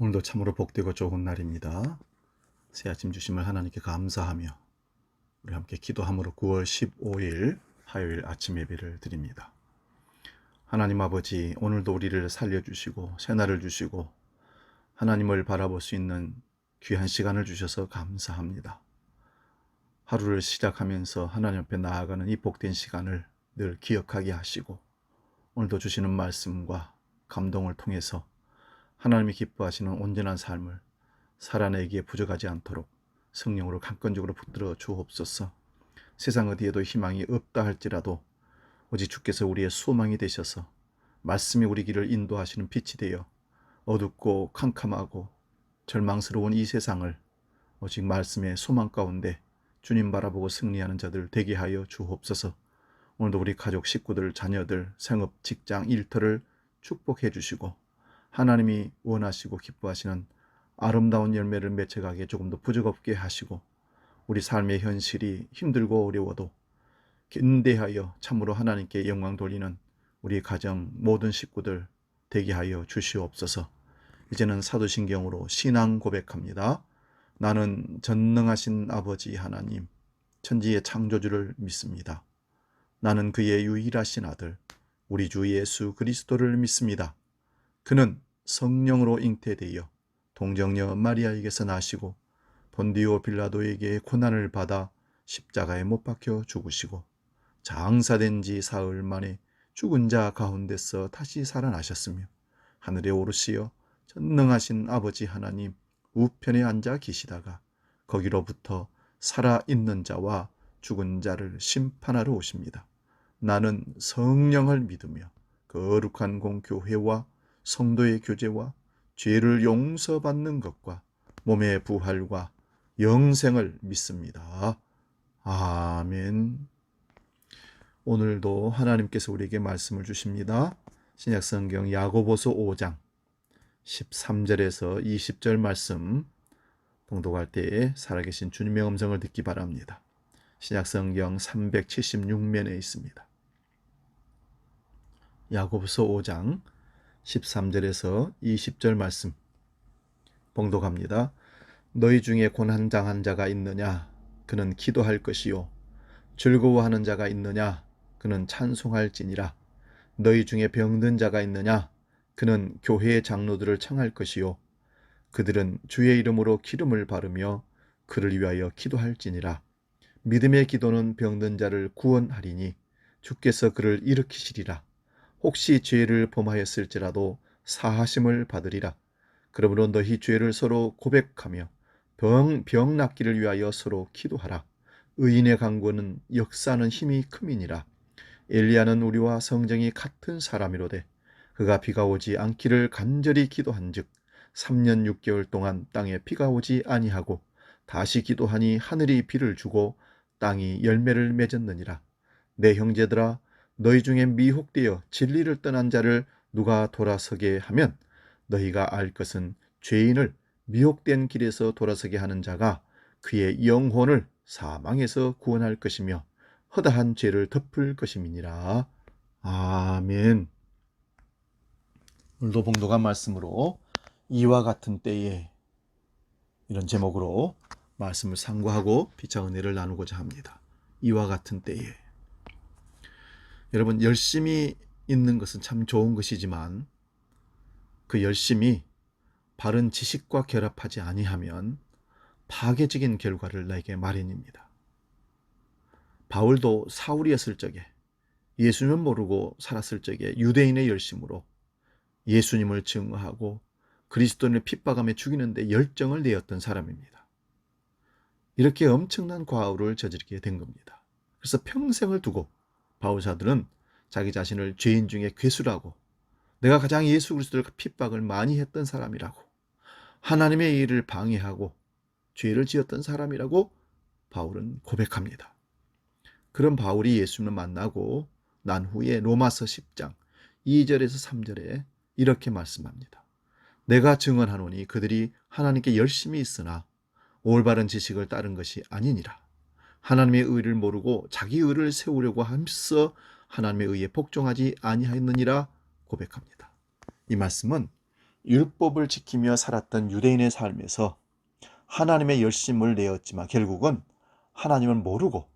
오늘도 참으로 복되고 좋은 날입니다. 새 아침 주심을 하나님께 감사하며 우리 함께 기도함으로 9월 15일 화요일 아침 예배를 드립니다. 하나님 아버지, 오늘도 우리를 살려주시고 새날을 주시고 하나님을 바라볼 수 있는 귀한 시간을 주셔서 감사합니다. 하루를 시작하면서 하나님 앞에 나아가는 이 복된 시간을 늘 기억하게 하시고 오늘도 주시는 말씀과 감동을 통해서 하나님이 기뻐하시는 온전한 삶을 살아내기에 부족하지 않도록 성령으로 강건적으로 붙들어 주옵소서. 세상 어디에도 희망이 없다 할지라도 오직 주께서 우리의 소망이 되셔서 말씀이 우리 길을 인도하시는 빛이 되어 어둡고 캄캄하고 절망스러운 이 세상을 오직 말씀의 소망 가운데 주님 바라보고 승리하는 자들 되게 하여 주옵소서. 오늘도 우리 가족, 식구들, 자녀들, 생업, 직장, 일터를 축복해 주시고 하나님이 원하시고 기뻐하시는 아름다운 열매를 맺혀가기에 조금 더 부족 없게 하시고 우리 삶의 현실이 힘들고 어려워도 견대하여 참으로 하나님께 영광 돌리는 우리 가정 모든 식구들 되게 하여 주시옵소서. 이제는 사도신경으로 신앙 고백합니다. 나는 전능하신 아버지 하나님, 천지의 창조주를 믿습니다. 나는 그의 유일하신 아들, 우리 주 예수 그리스도를 믿습니다. 그는 성령으로 잉태되어 동정녀 마리아에게서 나시고 본디오 빌라도에게 고난을 받아 십자가에 못 박혀 죽으시고 장사된 지 사흘 만에 죽은 자 가운데서 다시 살아나셨으며 하늘에 오르시어 전능하신 아버지 하나님 우편에 앉아 계시다가 거기로부터 살아있는 자와 죽은 자를 심판하러 오십니다. 나는 성령을 믿으며 거룩한 공교회와 성도의 교제와 죄를 용서받는 것과 몸의 부활과 영생을 믿습니다. 아멘. 오늘도 하나님께서 우리에게 말씀을 주십니다. 신약성경 야고보서 5장 13절에서 20절 말씀 봉독할 때에 살아계신 주님의 음성을 듣기 바랍니다. 신약성경 376면에 있습니다. 야고보서 5장 13절에서 20절 말씀 봉독합니다. 너희 중에 고난당한 자가 있느냐? 그는 기도할 것이요. 즐거워하는 자가 있느냐? 그는 찬송할지니라. 너희 중에 병든 자가 있느냐? 그는 교회의 장로들을 청할 것이요. 그들은 주의 이름으로 기름을 바르며 그를 위하여 기도할지니라. 믿음의 기도는 병든 자를 구원하리니 주께서 그를 일으키시리라. 혹시 죄를 범하였을지라도 사하심을 받으리라. 그러므로 너희 죄를 서로 고백하며 병 낫기를 위하여 서로 기도하라. 의인의 간구는 역사하는 힘이 큼이니라. 엘리야는 우리와 성정이 같은 사람이로되 그가 비가 오지 않기를 간절히 기도한즉 3년 6개월 동안 땅에 비가 오지 아니하고 다시 기도하니 하늘이 비를 주고 땅이 열매를 맺었느니라. 내 형제들아, 너희 중에 미혹되어 진리를 떠난 자를 누가 돌아서게 하면 너희가 알 것은 죄인을 미혹된 길에서 돌아서게 하는 자가 그의 영혼을 사망에서 구원할 것이며 허다한 죄를 덮을 것임이니라. 아멘. 오늘도 봉독한 말씀으로 이와 같은 때에 이런 제목으로 말씀을 상고하고 피차 은혜를 나누고자 합니다. 이와 같은 때에 여러분, 열심히 있는 것은 참 좋은 것이지만 그 열심이 바른 지식과 결합하지 아니하면 파괴적인 결과를 내게 마련입니다. 바울도 사울이었을 적에 예수님을 모르고 살았을 적에 유대인의 열심으로 예수님을 증거하고 그리스도인을 핍박하며 죽이는 데 열정을 내었던 사람입니다. 이렇게 엄청난 과오를 저지르게 된 겁니다. 그래서 평생을 두고 바울사들은 자기 자신을 죄인 중에 괴수라고, 내가 가장 예수 그리스도를 핍박을 많이 했던 사람이라고, 하나님의 일을 방해하고 죄를 지었던 사람이라고 바울은 고백합니다. 그런 바울이 예수님을 만나고 난 후에 로마서 10장 2절에서 3절에 이렇게 말씀합니다. 내가 증언하노니 그들이 하나님께 열심히 있으나 올바른 지식을 따른 것이 아니니라. 하나님의 의를 모르고 자기 의를 세우려고 함써 하나님의 의에 복종하지 아니하였느니라 고백합니다. 이 말씀은 율법을 지키며 살았던 유대인의 삶에서 하나님의 열심을 내었지만 결국은 하나님을 모르고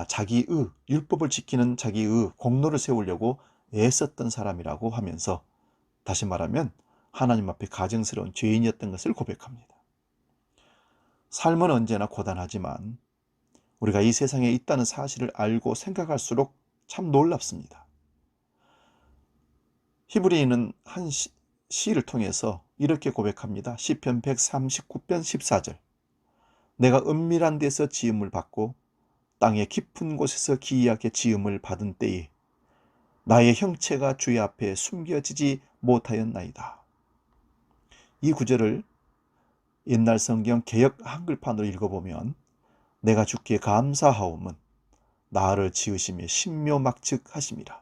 자기의 율법을 지키는 자기의 공로를 세우려고 애썼던 사람이라고 하면서 다시 말하면 하나님 앞에 가증스러운 죄인이었던 것을 고백합니다. 삶은 언제나 고단하지만 우리가 이 세상에 있다는 사실을 알고 생각할수록 참 놀랍습니다. 히브리인은 한 시를 통해서 이렇게 고백합니다. 시편 139편 14절. 내가 은밀한 데서 지음을 받고 땅의 깊은 곳에서 기이하게 지음을 받은 때에 나의 형체가 주의 앞에 숨겨지지 못하였나이다. 이 구절을 옛날 성경 개역 한글판으로 읽어보면 내가 주께 감사하오면 나를 지으심에 신묘막측하심이라.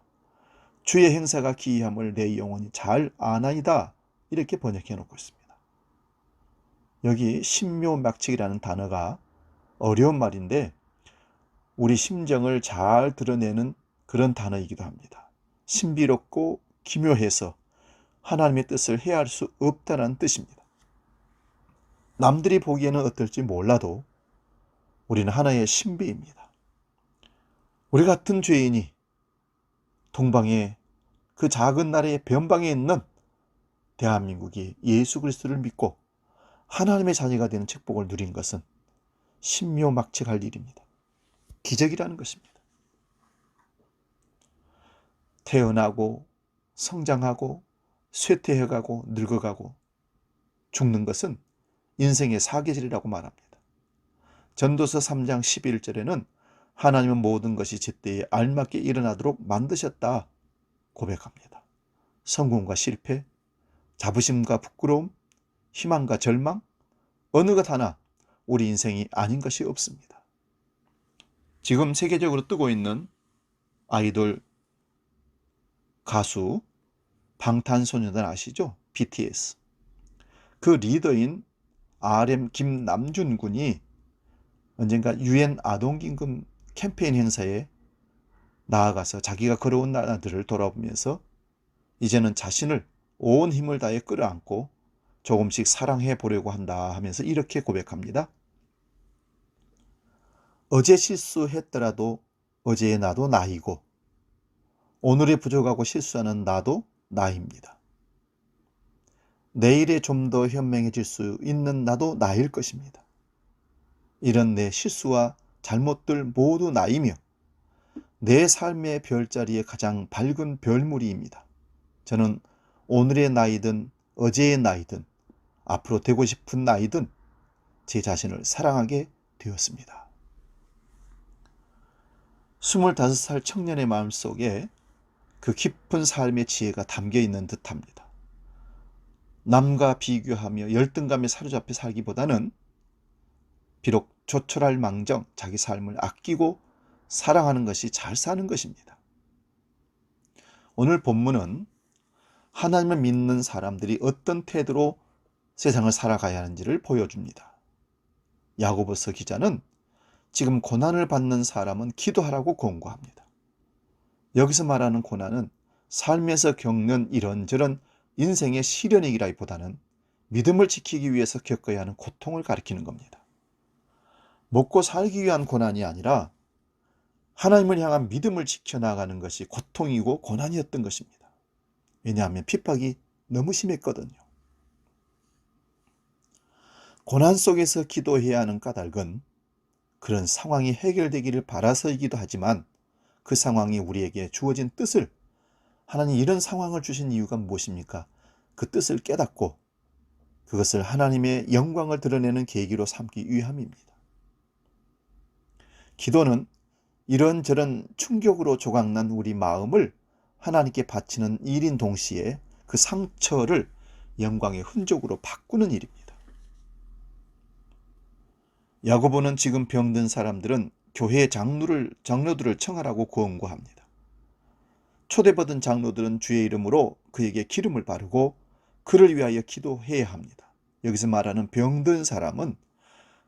주의 행사가 기이함을 내 영혼이 잘 아나이다. 이렇게 번역해 놓고 있습니다. 여기 신묘막측이라는 단어가 어려운 말인데 우리 심정을 잘 드러내는 그런 단어이기도 합니다. 신비롭고 기묘해서 하나님의 뜻을 헤아릴 수 없다는 뜻입니다. 남들이 보기에는 어떨지 몰라도 우리는 하나의 신비입니다. 우리 같은 죄인이 동방의 그 작은 나라의 변방에 있는 대한민국이 예수 그리스도를 믿고 하나님의 자녀가 되는 축복을 누린 것은 신묘막측할 일입니다. 기적이라는 것입니다. 태어나고 성장하고 쇠퇴해가고 늙어가고 죽는 것은 인생의 사계절이라고 말합니다. 전도서 3장 11절에는 하나님은 모든 것이 제때에 알맞게 일어나도록 만드셨다 고백합니다. 성공과 실패, 자부심과 부끄러움, 희망과 절망, 어느 것 하나 우리 인생이 아닌 것이 없습니다. 지금 세계적으로 뜨고 있는 아이돌 가수 방탄소년단 아시죠? BTS. 그 리더인 RM 김남준 군이 언젠가 UN 아동기금 캠페인 행사에 나아가서 자기가 걸어온 나라들을 돌아보면서 이제는 자신을 온 힘을 다해 끌어안고 조금씩 사랑해 보려고 한다 하면서 이렇게 고백합니다. 어제 실수했더라도 어제의 나도 나이고 오늘에 부족하고 실수하는 나도 나입니다. 내일에 좀 더 현명해질 수 있는 나도 나일 것입니다. 이런 내 실수와 잘못들 모두 나이며 내 삶의 별자리에 가장 밝은 별무리입니다. 저는 오늘의 나이든 어제의 나이든 앞으로 되고 싶은 나이든 제 자신을 사랑하게 되었습니다. 25살 청년의 마음속에 그 깊은 삶의 지혜가 담겨 있는 듯합니다. 남과 비교하며 열등감에 사로잡혀 살기보다는 비록 조촐할 망정 자기 삶을 아끼고 사랑하는 것이 잘 사는 것입니다. 오늘 본문은 하나님을 믿는 사람들이 어떤 태도로 세상을 살아가야 하는지를 보여줍니다. 야고보서 기자는 지금 고난을 받는 사람은 기도하라고 권고합니다. 여기서 말하는 고난은 삶에서 겪는 이런저런 인생의 시련이라기보다는 믿음을 지키기 위해서 겪어야 하는 고통을 가리키는 겁니다. 먹고 살기 위한 고난이 아니라 하나님을 향한 믿음을 지켜나가는 것이 고통이고 고난이었던 것입니다. 왜냐하면 핍박이 너무 심했거든요. 고난 속에서 기도해야 하는 까닭은 그런 상황이 해결되기를 바라서이기도 하지만 그 상황이 우리에게 주어진 뜻을 하나님 이런 상황을 주신 이유가 무엇입니까? 그 뜻을 깨닫고 그것을 하나님의 영광을 드러내는 계기로 삼기 위함입니다. 기도는 이런저런 충격으로 조각난 우리 마음을 하나님께 바치는 일인 동시에 그 상처를 영광의 흔적으로 바꾸는 일입니다. 야고보는 지금 병든 사람들은 교회 장로들을 청하라고 권고합니다. 초대받은 장로들은 주의 이름으로 그에게 기름을 바르고 그를 위하여 기도해야 합니다. 여기서 말하는 병든 사람은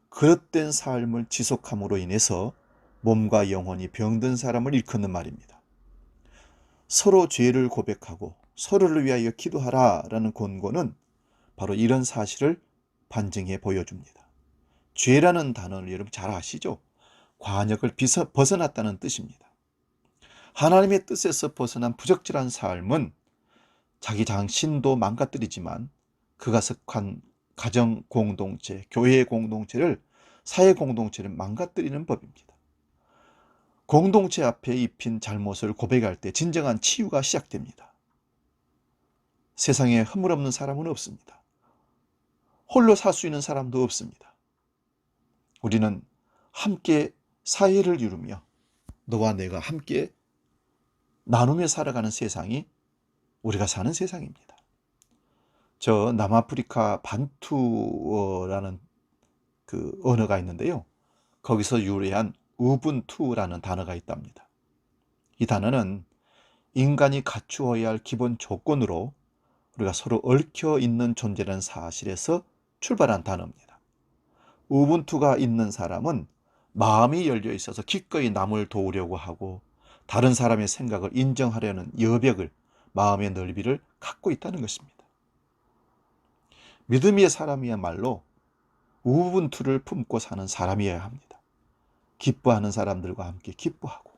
그릇된 삶을 지속함으로 인해서 몸과 영혼이 병든 사람을 일컫는 말입니다. 서로 죄를 고백하고 서로를 위하여 기도하라 라는 권고는 바로 이런 사실을 반증해 보여줍니다. 죄라는 단어를 여러분 잘 아시죠? 관역을 벗어났다는 뜻입니다. 하나님의 뜻에서 벗어난 부적절한 삶은 자기 자신도 망가뜨리지만 그가 속한 가정 공동체, 교회 공동체를, 사회 공동체를 망가뜨리는 법입니다. 공동체 앞에 입힌 잘못을 고백할 때 진정한 치유가 시작됩니다. 세상에 허물없는 사람은 없습니다. 홀로 살 수 있는 사람도 없습니다. 우리는 함께 사회를 이루며 너와 내가 함께 나누며 살아가는 세상이 우리가 사는 세상입니다. 저 남아프리카 반투어라는 그 언어가 있는데요. 거기서 유래한 우분투라는 단어가 있답니다. 이 단어는 인간이 갖추어야 할 기본 조건으로 우리가 서로 얽혀 있는 존재라는 사실에서 출발한 단어입니다. 우분투가 있는 사람은 마음이 열려 있어서 기꺼이 남을 도우려고 하고 다른 사람의 생각을 인정하려는 여백을, 마음의 넓이를 갖고 있다는 것입니다. 믿음의 사람이야말로 우분투를 품고 사는 사람이어야 합니다. 기뻐하는 사람들과 함께 기뻐하고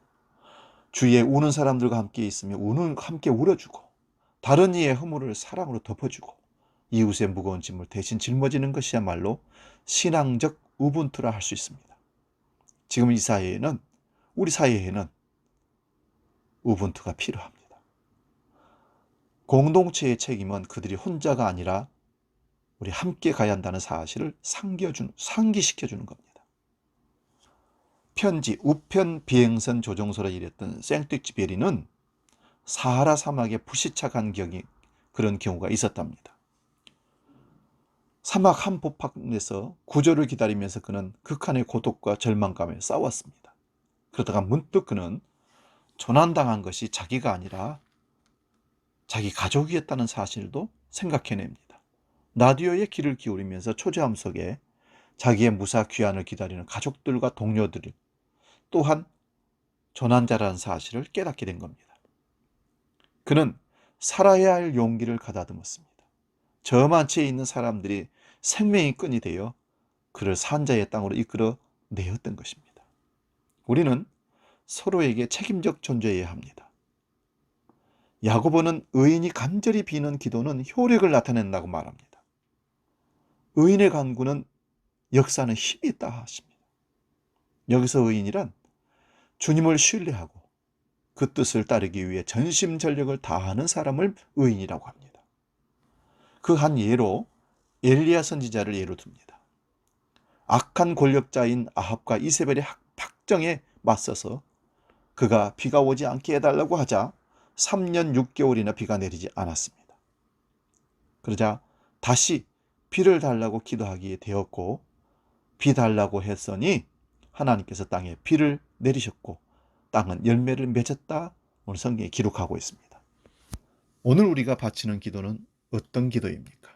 주위에 우는 사람들과 함께 있으며 함께 울어주고 다른 이의 허물을 사랑으로 덮어주고 이웃의 무거운 짐을 대신 짊어지는 것이야말로 신앙적 우분투라 할 수 있습니다. 지금 이 사회에는, 우리 사회에는 우분투가 필요합니다. 공동체의 책임은 그들이 혼자가 아니라 우리 함께 가야 한다는 사실을 상기시켜주는 겁니다. 편지, 우편 비행선 조종소로 일했던 생텍쥐베리는 사하라 사막에 불시착한 그런 경우가 있었답니다. 사막 한복판에서 구조를 기다리면서 그는 극한의 고독과 절망감에 싸웠습니다. 그러다가 문득 그는 조난당한 것이 자기가 아니라 자기 가족이었다는 사실도 생각해냅니다. 라디오에 귀를 기울이면서 초조함 속에 자기의 무사 귀환을 기다리는 가족들과 동료들 또한 조난자라는 사실을 깨닫게 된 겁니다. 그는 살아야 할 용기를 가다듬었습니다. 저만치에 있는 사람들이 생명의 끈이 되어 그를 산자의 땅으로 이끌어 내었던 것입니다. 우리는 서로에게 책임적 존재여야 합니다. 야고보는 의인이 간절히 비는 기도는 효력을 나타낸다고 말합니다. 의인의 간구는 역사는 힘이 있다 하십니다. 여기서 의인이란 주님을 신뢰하고 그 뜻을 따르기 위해 전심전력을 다하는 사람을 의인이라고 합니다. 그 한 예로 엘리야 선지자를 예로 듭니다. 악한 권력자인 아합과 이세벨의 박정에 맞서서 그가 비가 오지 않게 해달라고 하자 3년 6개월이나 비가 내리지 않았습니다. 그러자 다시 비를 달라고 기도하기에 되었고 비 달라고 했으니 하나님께서 땅에 비를 내리셨고 땅은 열매를 맺었다. 오늘 성경에 기록하고 있습니다. 오늘 우리가 바치는 기도는 어떤 기도입니까?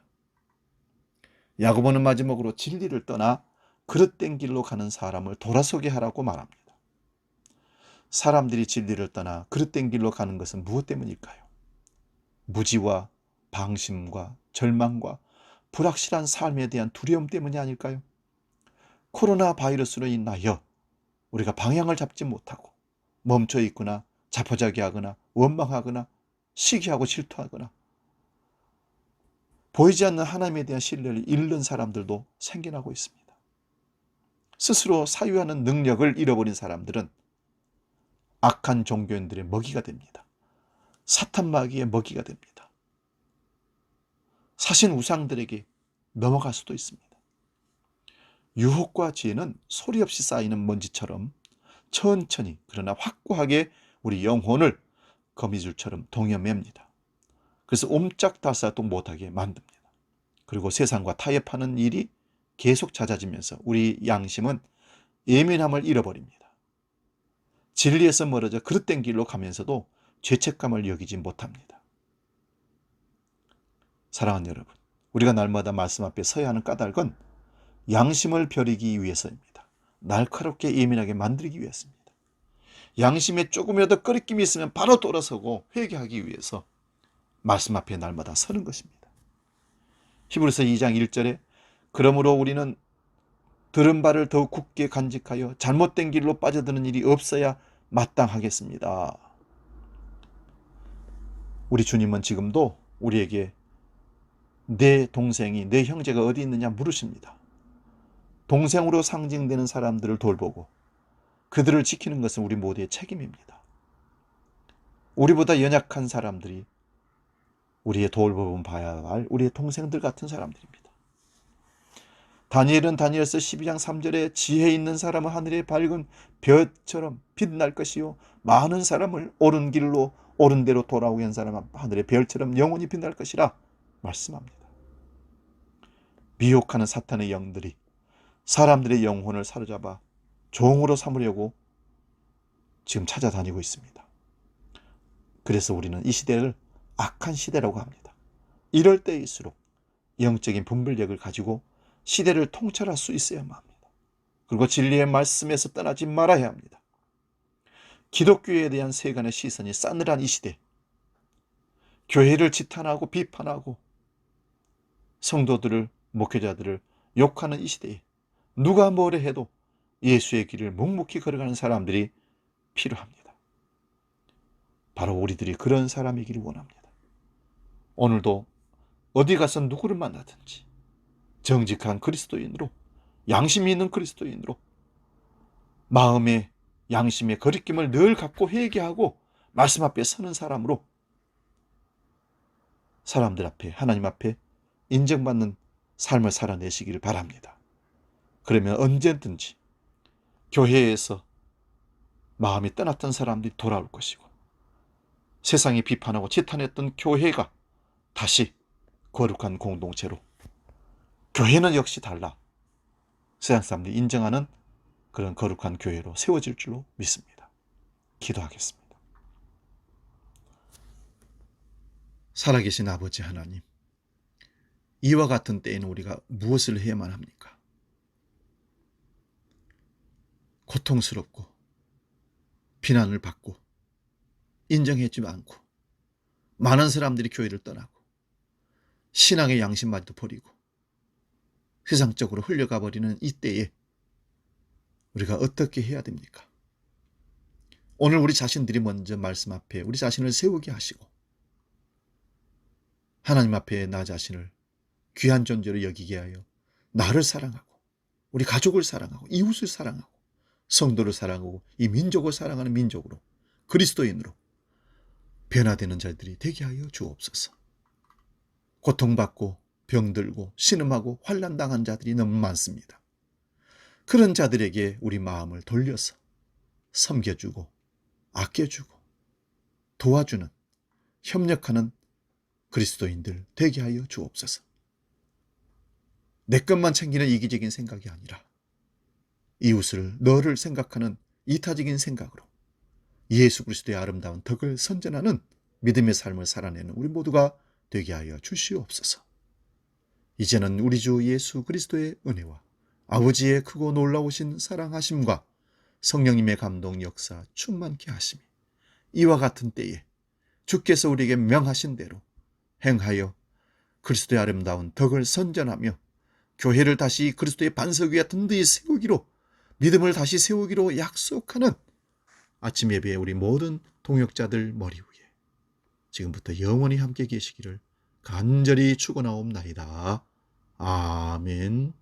야고보는 마지막으로 진리를 떠나 그릇된 길로 가는 사람을 돌아서게 하라고 말합니다. 사람들이 진리를 떠나 그릇된 길로 가는 것은 무엇 때문일까요? 무지와 방심과 절망과 불확실한 삶에 대한 두려움 때문이 아닐까요? 코로나 바이러스로 인하여 우리가 방향을 잡지 못하고 멈춰 있거나 자포자기하거나 원망하거나 시기하고 질투하거나 보이지 않는 하나님에 대한 신뢰를 잃는 사람들도 생겨나고 있습니다. 스스로 사유하는 능력을 잃어버린 사람들은 악한 종교인들의 먹이가 됩니다. 사탄 마귀의 먹이가 됩니다. 사신 우상들에게 넘어갈 수도 있습니다. 유혹과 지혜는 소리 없이 쌓이는 먼지처럼 천천히 그러나 확고하게 우리 영혼을 거미줄처럼 동여맵니다. 그래서 옴짝달싹도 못하게 만듭니다. 그리고 세상과 타협하는 일이 계속 잦아지면서 우리 양심은 예민함을 잃어버립니다. 진리에서 멀어져 그릇된 길로 가면서도 죄책감을 여기지 못합니다. 사랑하는 여러분, 우리가 날마다 말씀 앞에 서야 하는 까닭은 양심을 벼리기 위해서입니다. 날카롭게 예민하게 만들기 위해서입니다. 양심에 조금이라도 꺼리낌이 있으면 바로 돌아서고 회개하기 위해서 말씀 앞에 날마다 서는 것입니다. 히브리서 2장 1절에 그러므로 우리는 들은 바를 더욱 굳게 간직하여 잘못된 길로 빠져드는 일이 없어야 마땅하겠습니다. 우리 주님은 지금도 우리에게 내 동생이, 내 형제가 어디 있느냐 물으십니다. 동생으로 상징되는 사람들을 돌보고 그들을 지키는 것은 우리 모두의 책임입니다. 우리보다 연약한 사람들이 우리의 돌봄을 봐야 할 우리의 동생들 같은 사람들입니다. 다니엘은 다니엘서 12장 3절에 지혜 있는 사람은 하늘의 밝은 별처럼 빛날 것이요 많은 사람을 옳은 길로 옳은 대로 돌아오게 한 사람은 하늘의 별처럼 영원히 빛날 것이라 말씀합니다. 미혹하는 사탄의 영들이 사람들의 영혼을 사로잡아 종으로 삼으려고 지금 찾아다니고 있습니다. 그래서 우리는 이 시대를 악한 시대라고 합니다. 이럴 때일수록 영적인 분별력을 가지고 시대를 통찰할 수 있어야만 합니다. 그리고 진리의 말씀에서 떠나지 말아야 합니다. 기독교에 대한 세간의 시선이 싸늘한 이 시대, 교회를 지탄하고 비판하고 성도들을, 목회자들을 욕하는 이 시대에 누가 뭐래 해도 예수의 길을 묵묵히 걸어가는 사람들이 필요합니다. 바로 우리들이 그런 사람이기를 원합니다. 오늘도 어디 가서 누구를 만나든지 정직한 그리스도인으로, 양심이 있는 그리스도인으로 마음의 양심의 거리낌을 늘 갖고 회개하고 말씀 앞에 서는 사람으로 사람들 앞에, 하나님 앞에 인정받는 삶을 살아내시기를 바랍니다. 그러면 언제든지 교회에서 마음이 떠났던 사람들이 돌아올 것이고 세상이 비판하고 지탄했던 교회가 다시 거룩한 공동체로, 교회는 역시 달라 세상 사람들이 인정하는 그런 거룩한 교회로 세워질 줄로 믿습니다. 기도하겠습니다. 살아계신 아버지 하나님, 이와 같은 때에는 우리가 무엇을 해야만 합니까? 고통스럽고 비난을 받고 인정해주지 않고 많은 사람들이 교회를 떠나고 신앙의 양심마저도 버리고 세상적으로 흘려가 버리는 이때에 우리가 어떻게 해야 됩니까? 오늘 우리 자신들이 먼저 말씀 앞에 우리 자신을 세우게 하시고 하나님 앞에 나 자신을 귀한 존재로 여기게 하여 나를 사랑하고 우리 가족을 사랑하고 이웃을 사랑하고 성도를 사랑하고 이 민족을 사랑하는 민족으로, 그리스도인으로 변화되는 자들이 되게 하여 주옵소서. 고통받고 병들고 신음하고 환난당한 자들이 너무 많습니다. 그런 자들에게 우리 마음을 돌려서 섬겨주고 아껴주고 도와주는, 협력하는 그리스도인들 되게 하여 주옵소서. 내 것만 챙기는 이기적인 생각이 아니라 이웃을, 너를 생각하는 이타적인 생각으로 예수 그리스도의 아름다운 덕을 선전하는 믿음의 삶을 살아내는 우리 모두가 되게 하여 주시옵소서. 이제는 우리 주 예수 그리스도의 은혜와 아버지의 크고 놀라우신 사랑하심과 성령님의 감동 역사 충만케 하심이 이와 같은 때에 주께서 우리에게 명하신 대로 행하여 그리스도의 아름다운 덕을 선전하며 교회를 다시 그리스도의 반석 위에 든든히 세우기로, 믿음을 다시 세우기로 약속하는 아침 예배에 우리 모든 동역자들 머리 위에 지금부터 영원히 함께 계시기를 간절히 축원하옵나이다. 아멘.